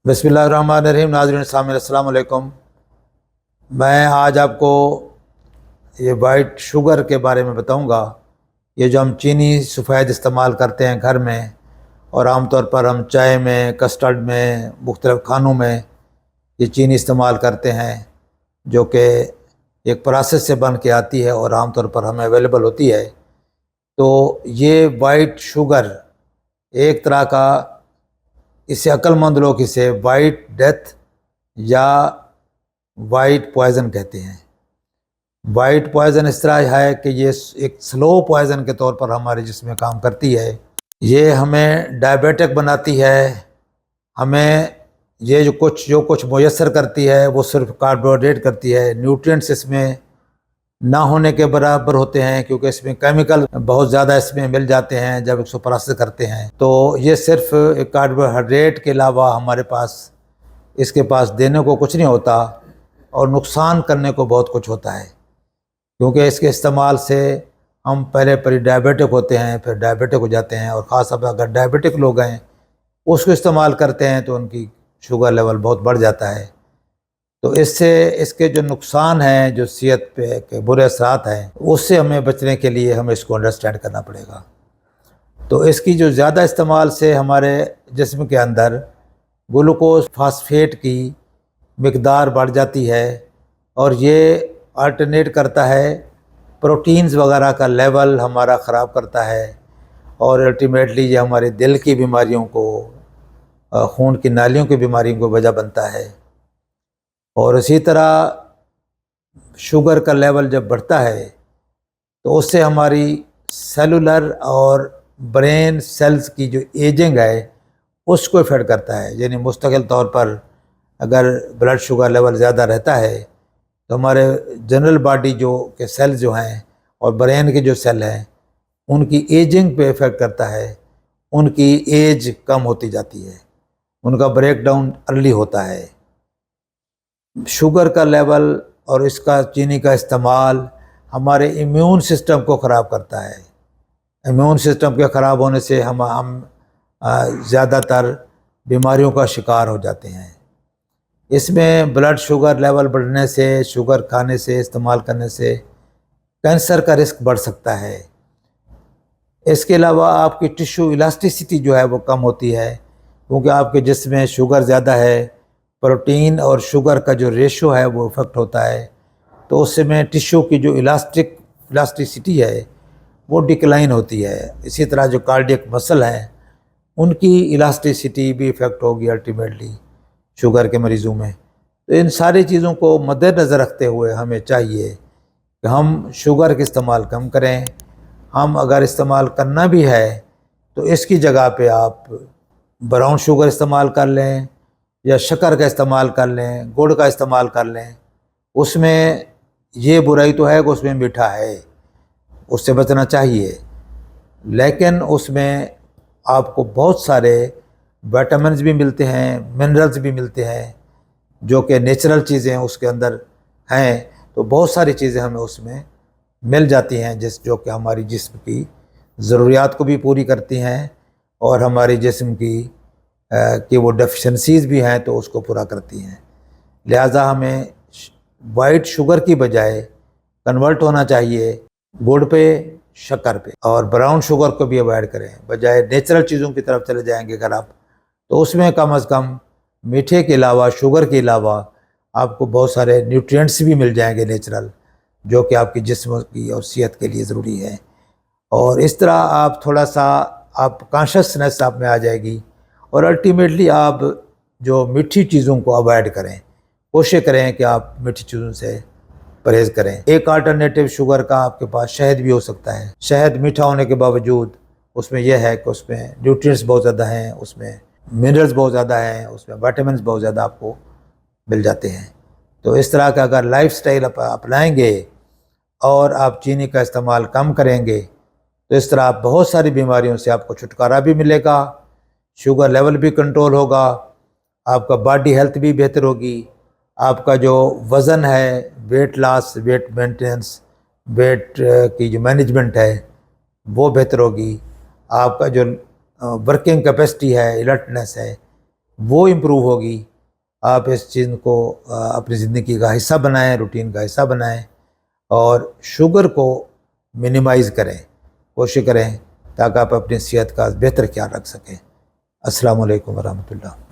बिस्मिल्लाहिर्रहमानिर्रहीम। नाज़रीन सामीन अस्सलाम वालेकुम। मैं आज आपको ये वाइट शुगर के बारे में बताऊंगा। ये जो हम चीनी सफ़ेद इस्तेमाल करते हैं घर में, और आमतौर पर हम चाय में, कस्टर्ड में, मुख्तलिफ़ खानों में ये चीनी इस्तेमाल करते हैं, जो कि एक प्रोसेस से बन के आती है और आमतौर पर हमें अवेलेबल होती है। तो ये वाइट शुगर एक तरह का, इसे अक्लमंद लोग इसे वाइट डेथ या वाइट पॉइज़न कहते हैं। वाइट पॉइज़न इस तरह है कि ये एक स्लो पॉइज़न के तौर पर हमारे जिस्म में काम करती है। ये हमें डायबिटिक बनाती है। हमें ये जो कुछ मुयस्सर करती है वो सिर्फ कार्बोहाइड्रेट करती है। न्यूट्रिएंट्स इसमें ना होने के बराबर होते हैं, क्योंकि इसमें केमिकल बहुत ज़्यादा इसमें मिल जाते हैं जब इसको प्रोसेस करते हैं। तो ये सिर्फ कार्बोहाइड्रेट के अलावा हमारे पास इसके पास देने को कुछ नहीं होता, और नुकसान करने को बहुत कुछ होता है। क्योंकि इसके इस्तेमाल से हम पहले प्री डायबिटिक होते हैं, फिर डायबिटिक हो जाते हैं, और ख़ास तौर पर अगर डायबिटिक लोग हैं उसको इस्तेमाल करते हैं तो उनकी शुगर लेवल बहुत बढ़ जाता है। तो इससे इसके जो नुकसान हैं, जो सेहत पे के बुरे असरात हैं, उससे हमें बचने के लिए हमें इसको अंडरस्टैंड करना पड़ेगा। तो इसकी जो ज़्यादा इस्तेमाल से हमारे जिस्म के अंदर ग्लूकोज फास्फेट की मिकदार बढ़ जाती है, और ये अल्टरनेट करता है, प्रोटीन्स वगैरह का लेवल हमारा ख़राब करता है, और अल्टीमेटली ये हमारे दिल की बीमारियों को, खून की नालियों की बीमारियों को वजह बनता है। और इसी तरह शुगर का लेवल जब बढ़ता है तो उससे हमारी सेलुलर और ब्रेन सेल्स की जो एजिंग है उसको इफेक्ट करता है। यानी मुस्तकिल तौर पर अगर ब्लड शुगर लेवल ज़्यादा रहता है तो हमारे जनरल बॉडी जो के सेल जो हैं और ब्रेन के जो सेल हैं उनकी एजिंग पे इफ़ेक्ट करता है। उनकी एज कम होती जाती है, उनका ब्रेक डाउन अर्ली होता है। शुगर का लेवल और इसका चीनी का इस्तेमाल हमारे इम्यून सिस्टम को ख़राब करता है। इम्यून सिस्टम के ख़राब होने से हम ज़्यादातर बीमारियों का शिकार हो जाते हैं। इसमें ब्लड शुगर लेवल बढ़ने से, शुगर खाने से, इस्तेमाल करने से कैंसर का रिस्क बढ़ सकता है। इसके अलावा आपकी टिश्यू इलास्टिसिटी जो है वो कम होती है, क्योंकि आपके जिस्म में शुगर ज़्यादा है, प्रोटीन और शुगर का जो रेशो है वो इफेक्ट होता है। तो उसमें टिश्यू की जो इलास्टिसिटी है वो डिक्लाइन होती है। इसी तरह जो कार्डियक मसल हैं उनकी इलास्टिसिटी भी इफ़ेक्ट होगी अल्टीमेटली शुगर के मरीज़ों में। तो इन सारी चीज़ों को मद्देनज़र रखते हुए हमें चाहिए कि हम शुगर का इस्तेमाल कम करें। हम अगर इस्तेमाल करना भी है तो इसकी जगह पे आप ब्राउन शुगर इस्तेमाल कर लें, या शक्कर का इस्तेमाल कर लें, गुड़ का इस्तेमाल कर लें। उसमें ये बुराई तो है कि उसमें मीठा है, उससे बचना चाहिए, लेकिन उसमें आपको बहुत सारे विटामिन्स भी मिलते हैं, मिनरल्स भी मिलते हैं, जो कि नेचुरल चीज़ें उसके अंदर हैं। तो बहुत सारी चीज़ें हमें उसमें मिल जाती हैं जो कि हमारी जिस्म की ज़रूरियात को भी पूरी करती हैं, और हमारी जिस्म की वो डेफिशिएंसीज़ भी हैं तो उसको पूरा करती हैं। लिहाजा हमें वाइट शुगर की बजाय कन्वर्ट होना चाहिए गुड़ पे, शक्कर पे, और ब्राउन शुगर को भी अवॉइड करें। बजाय नेचुरल चीज़ों की तरफ चले जाएंगे अगर आप, तो उसमें कम अज़ कम मीठे के अलावा, शुगर के अलावा आपको बहुत सारे न्यूट्रिएंट्स भी मिल जाएंगे नेचुरल, जो कि आपकी जिस्म की और सेहत के लिए ज़रूरी है। और इस तरह आप थोड़ा सा आप कॉन्शसनेस आप में आ जाएगी, और अल्टीमेटली आप जो मीठी चीज़ों को अवॉइड करें, कोशिश करें कि आप मीठी चीज़ों से परहेज़ करें। एक अल्टरनेटिव शुगर का आपके पास शहद भी हो सकता है। शहद मीठा होने के बावजूद उसमें यह है कि उसमें न्यूट्रिएंट्स बहुत ज़्यादा हैं, उसमें मिनरल्स बहुत ज़्यादा हैं, उसमें विटामिन्स बहुत ज़्यादा आपको मिल जाते हैं। तो इस तरह का अगर लाइफस्टाइल अपनाएंगे और आप चीनी का इस्तेमाल कम करेंगे तो इस तरह आप बहुत सारी बीमारियों से आपको छुटकारा भी मिलेगा, शुगर लेवल भी कंट्रोल होगा, आपका बॉडी हेल्थ भी बेहतर होगी, आपका जो वज़न है, weight loss, weight maintenance, weight की जो मैनेजमेंट है वो बेहतर होगी, आपका जो वर्किंग कैपेसिटी है, अलर्टनेस है, وہ امپروو ہوگی۔ آپ اس چیز کو اپنی زندگی کا حصہ بنائیں، روٹین کا حصہ بنائیں، اور شوگر کو منیمائز کریں، کوشش کریں تاکہ آپ اپنی صحت کا بہتر خیال رکھ سکیں۔ السلام علیکم ورحمۃ اللہ۔